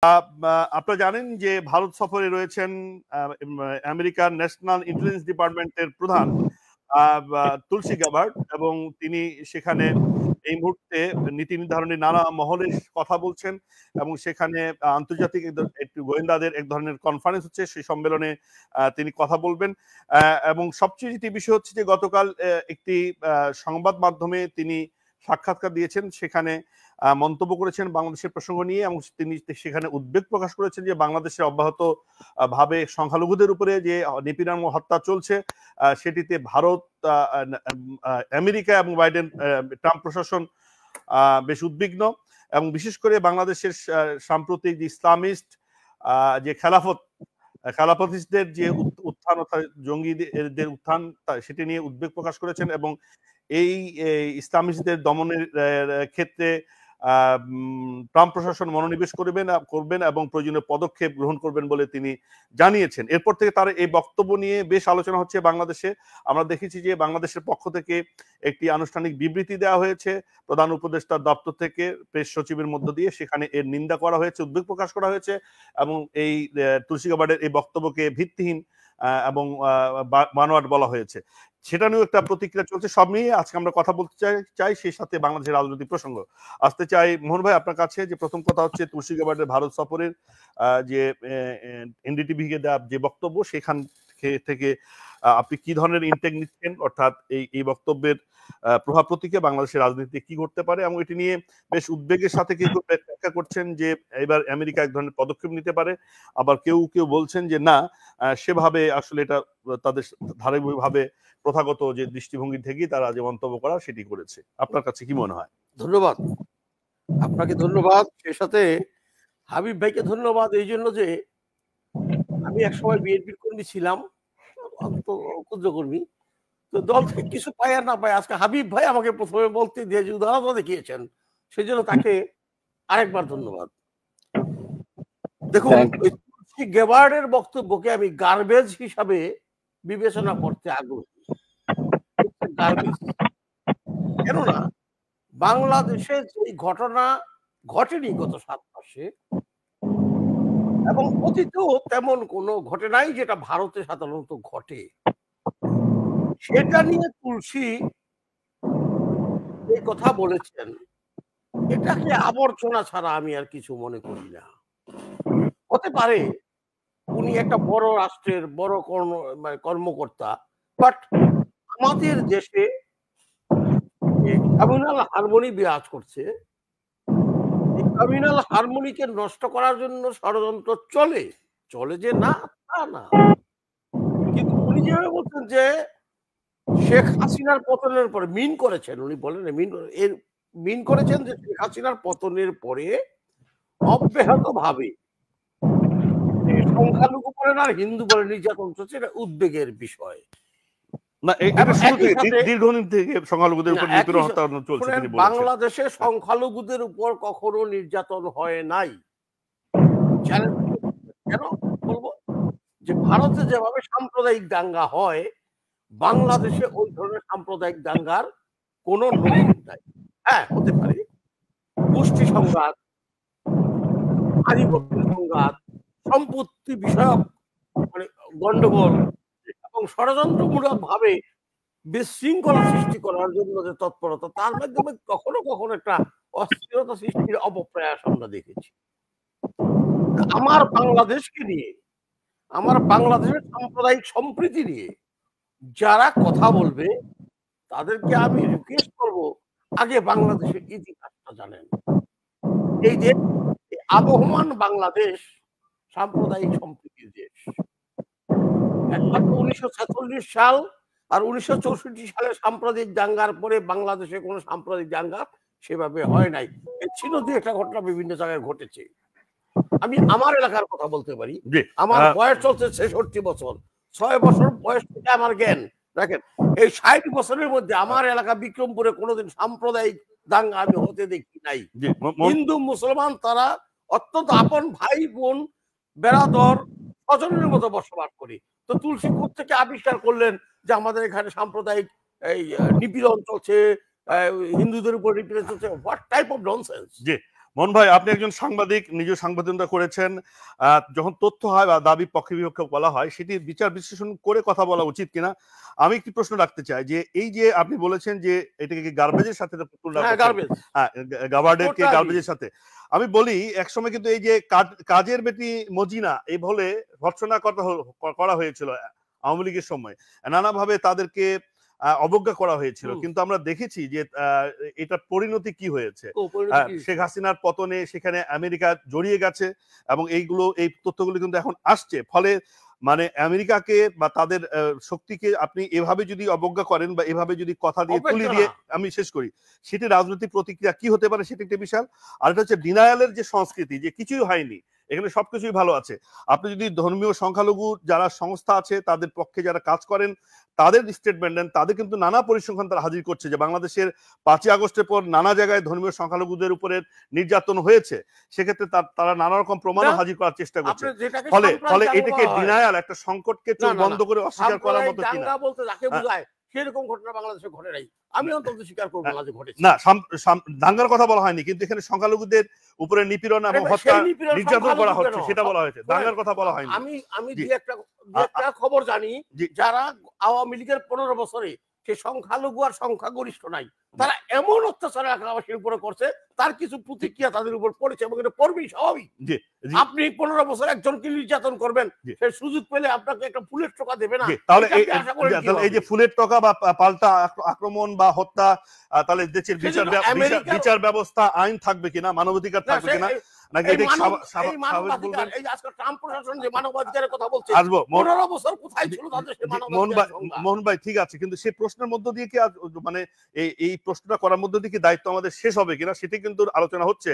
আপনারা জানেন যে ভারত সফরে রয়েছেন আমেরিকার ন্যাশনাল ইন্টেলিজেন্স ডিপার্টমেন্টের প্রধান তুলসী গ্যাবার্ড, এবং তিনি সেখানে এই মুহূর্তে নীতি নির্ধারণী নানা মহলের কথা বলছেন, এবং সেখানে আন্তর্জাতিক একটু গোয়েন্দাদের এক ধরনের কনফারেন্স হচ্ছে, সেই সম্মেলনে তিনি কথা বলবেন। এবং সবচেয়ে যেটি বিষয় হচ্ছে যে গতকাল একটি সংবাদ মাধ্যমে তিনি সাক্ষাৎকার দিয়েছেন, সেখানে মন্তব্য করেছেন বাংলাদেশের প্রসঙ্গ নিয়ে, এবং তিনি সেখানে উদ্বেগ প্রকাশ করেছেন যে বাংলাদেশের অব্যাহত ভাবে সংখ্যালঘুদের উপরে যে নিপীড়ন ও হত্যা চলছে সেটিতে ভারত, আমেরিকা এবং ট্রাম্প প্রশাসন বেশ উদ্বিগ্ন, এবং বিশেষ করে বাংলাদেশের সাম্প্রতিক যে ইসলামিস্ট যে খেলাফতিস্টদের যে উত্থান অর্থাৎ জঙ্গিদের উত্থান সেটি নিয়ে উদ্বেগ প্রকাশ করেছেন, এবং এই ইসলামিস্টদের দমনের ক্ষেত্রে ট্রাম্প প্রশাসন মনোনিবেশ করবেন এবং প্রয়োজনীয় পদক্ষেপ গ্রহণ করবেন বলে তিনি জানিয়েছেন। এরপর থেকে তার এই বক্তব্য নিয়ে বেশ আলোচনা হচ্ছে বাংলাদেশে। আমরা দেখেছি যে বাংলাদেশের পক্ষ থেকে একটি আনুষ্ঠানিক বিবৃতি দেওয়া হয়েছে প্রধান উপদেষ্টার দপ্তর থেকে প্রেস সচিবের মধ্য দিয়ে, সেখানে এর নিন্দা করা হয়েছে, উদ্বেগ প্রকাশ করা হয়েছে, এবং এই তুলসী গ্যাবার্ডের এই বক্তব্যকে ভিত্তিহীন এবং বানোয়াট বলা হয়েছে। সেটা নিয়েও একটা প্রতিক্রিয়া চলছে। সব নিয়ে আজকে আমরা কথা বলতে চাই, সেই সাথে বাংলাদেশের রাজনৈতিক প্রসঙ্গ আসতে চাই। মোহন ভাই, আপনার কাছে যে প্রথম কথা হচ্ছে তুলসী গ্যাবার্ডের ভারত সফরের যে এনডিটিভিকে দেওয়া যে বক্তব্য, সেখান থেকে আপনি কি ধরনের ইনটেক নিচ্ছেন, অর্থাৎ এই বক্তব্যের প্রভাব প্রতিক্রিয়া বাংলাদেশের রাজনীতিতে কি ঘটতে পারে, এবং এটি নিয়ে বেশ উদ্বেগের সাথে কেউ ব্যাখ্যা করছেন যে এবার আমেরিকা এক ধরনের পদক্ষেপ নিতে পারে, আবার কেউ কেউ বলছেন যে না, সেভাবে আসলে এটা তাদের ধারাবাহিকভাবে প্রথাগত যে দৃষ্টিভঙ্গি থেকেই তারা যে মন্তব্য করা সেটি করেছে। আপনার কাছে কি মনে হয়? ধন্যবাদ আপনাকে, ধন্যবাদ সে সাথে হাবিব ভাইকে ধন্যবাদ এই জন্য যে আমি একসময় বিএনপির কর্মী ছিলাম, ক্ষুদ্র কর্মী, তো দল থেকে কিছু পায় আর না পায়, আজকে হাবিব ভাই আমাকে প্রথমে বলতে দিয়ে যে উদাহরণ দেখিয়েছেন, সেই জন্য তাকে আরেকবার ধন্যবাদ। দেখুন, তুলসী গ্যাবার্ডের বক্তব্যকে আমি গার্বেজ হিসাবে বিবেচনা করতে আগ্রহী। গার্বেজ কেননা বাংলাদেশে যে ঘটনা ঘটেনি গত 7 মাসে, এবং অতীতেও তেমন কোনো ঘটে নাই যেটা ভারতে সাধারণত ঘটে, সেটা নিয়ে তুলসী এই কথা বলেছেন, এটাকে আবর্জনা ছাড়া আমি আর কিছু মনে করি না। হতে পারে উনি একটা বড় রাষ্ট্রের বড় কর্মকর্তা, বাট আমাদের দেশে কমিউনাল হারমোনি বিরাজ করছে। কমিউনাল হারমোনিকে নষ্ট করার জন্য ষড়যন্ত্র চলে যে না তা না, কিন্তু উনি যেভাবে বলছেন যে শেখ হাসিনার পতনের পরে মিন করেছেন, উনি বলেন মিন করেছেন যে শেখ হাসিনার পতনের পরে অব্যাহত ভাবে সংখ্যালঘু বলেন আর হিন্দু বলেন নির্যাতন চলছে, এটা উদ্বেগের বিষয়। বাংলাদেশে সংখ্যালঘুদের উপর কখনো নির্যাতন হয় নাই। কেন বলবো? যে ভারতে যেভাবে সাম্প্রদায়িক দাঙ্গা হয়, বাংলাদেশে ওই ধরনের সাম্প্রদায়িক দাঙ্গার কোন নজির নাই। হ্যাঁ, হতে পারে গোষ্ঠী সংঘাত, আধিপত্যের সংঘাত, সম্পত্তি বিষয়ক গন্ডগোল এবং ষড়যন্ত্রমূলক ভাবে বিশৃঙ্খলা সৃষ্টি করার জন্য যে তৎপরতা, তার মাধ্যমে কখনো কখনো একটা অস্থিরতা সৃষ্টির অপপ্রয়াস আমরা দেখেছি। আমার বাংলাদেশকে নিয়ে, আমার বাংলাদেশের সাম্প্রদায়িক সম্প্রীতি নিয়ে যারা কথা বলবে তাদেরকে আমি রিকোয়েস্ট করব, আগে বাংলাদেশের ইতিহাসটা জানেন। এই যে আবহমান বাংলাদেশ সাম্প্রদায়িক সম্প্রীতির দেশ। 1946 সাল আর 1964 সালে সাম্প্রদায়িক দাঙ্গার পরে বাংলাদেশে কোনো সাম্প্রদায়িক দাঙ্গা সেভাবে হয় নাই। ছিল দু একটা ঘটনা বিভিন্ন জায়গায় ঘটেছে। আমি আমার এলাকার কথা বলতে পারি, আমার বয়স চলছে 66 বছর, 6 বছর বয়স থেকে আমার জ্ঞান। দেখেন, এই 60 বছরের মধ্যে আমার এলাকা বিক্রমপুরে কোনোদিন সাম্প্রদায়িক দাঙ্গা আমি হতে দেখি নাই। হিন্দু মুসলমান তারা অত্যন্ত আপন ভাই বোন বেরাদর স্বজনের মতো বসবাস করি। তো তুলসী থেকে আবিষ্কার করলেন যে আমাদের এখানে সাম্প্রদায়িক এই নিপীড়ন চলছে, হিন্দুদের উপর নিপীড়ন চলছে। What type of nonsense! Mohan ভাই, আপনি একজন সাংবাদিক, নিজে সাংবাদিকতা করেছেন। যখন তথ্য হয় বা দাবি পক্ষে বিপক্ষে বলা হয়, সেটি বিচার বিশ্লেষণ করে কথা বলা উচিত কিনা আমি একটি প্রশ্ন রাখতে চাই। যে এই যে আপনি বলেছেন যে এটাকে কি গার্বেজের সাথে তুলনা হ্যাঁ, করছেন, গার্বেজ হ্যাঁ, গাভার্ডেরকে টোটালি। গার্বেজের সাথে। আমি বলি একসময় কিন্তু এই যে কাজের বেটি মজিনা এই বলে ভর্ৎসনা করা হয়েছিল আওয়ামী লীগের সময়, নানাভাবে তাদেরকে অবজ্ঞা করা হয়েছিল, কিন্তু আমরা দেখেছি যে এটার পরিণতি কি হয়েছে। শেখ হাসিনার পতনে সেখানে আমেরিকা জড়িয়ে গেছে এবং এই তথ্যগুলো কিন্তু এখন আসছে। ফলে মানে আমেরিকাকে বা তাদের শক্তিকে আপনি এভাবে যদি অবজ্ঞা করেন বা এভাবে যদি কথা দিয়ে তুলি দিয়ে, আমি শেষ করি, সেটি রাজনৈতিক প্রতিক্রিয়া কি হতে পারে সেটি একটা বিশাল। আর এটা হচ্ছে ডিনায়ালের যে সংস্কৃতি, যে কিছুই হয়নি, এখানে সবকিছুই ভালো আছে। আপনি যদি ধর্মীয় সংখ্যালঘু যারা সংস্থা আছে তাদের পক্ষে যারা কাজ করেন তাদের স্টেটমেন্ট দেন, তাদের কিন্তু নানা পরিসংখ্যান তারা হাজির করছে যে বাংলাদেশের 5ই আগস্টের পর নানা জায়গায় ধর্মীয় সংখ্যালঘুদের উপরে নির্যাতন হয়েছে। সেক্ষেত্রে তারা নানা রকম প্রমাণও হাজির করার চেষ্টা করছে। ফলে এটাকে ডিনায়াল, একটা সংকটকে চোখ বন্ধ করে অস্বীকার করার মতো কিনা বলতে যাকে বোঝায় সেরকম ঘটনা বাংলাদেশে ঘটে নাই। আমি অন্তত স্বীকার করব না যে ঘটেছে। না, দাঙ্গার কথা বলা হয়নি, কিন্তু এখানে সংখ্যালঘুদের উপরে নিপীড়ন এবং হত্যা নির্যাতন করা হচ্ছে সেটা বলা হয়েছে, দাঙ্গার কথা বলা হয়নি। আমি যে একটা খবর জানি, যারা আওয়ামী লীগের 15 বছরে সে সংখ্যালঘু আর সংখ্যাগরিষ্ঠ নাই, তারা এমন অত্যাচার এলাকাবাসীর উপরে করছে, তার কিছু প্রতিক্রিয়া তাদের উপর পড়েছে এবং এটা পড়বেই স্বাভাবিক। আপনি 15 বছর একজনকে নির্যাতন করবেন, সে সুযোগ পেলে আপনাকে একটা ফুলের টোকা দেবে না? তাহলে এই যে ফুলের টোকা বা পাল্টা আক্রমণ বা হত্যা, তাহলে দেশের বিচার ব্যবস্থা আইন থাকবে কিনা, মানবাধিকার থাকবে কিনা, নাকি এটা মানবাধিকার? এই আজকে ট্রাম্প প্রশাসন যে মানবাধিকারের কথা বলছে, 15 বছর কোথায় ছিল তাদের সেই মানবাধিকার? মোহন ভাই, ঠিক আছে, কিন্তু সেই প্রশ্নের মধ্য দিয়ে কি মানে এই প্রশ্নটা করার মধ্য দিয়ে কি দায়িত্ব আমাদের শেষ হবে কিনা সেটি কিন্তু আলোচনা হচ্ছে।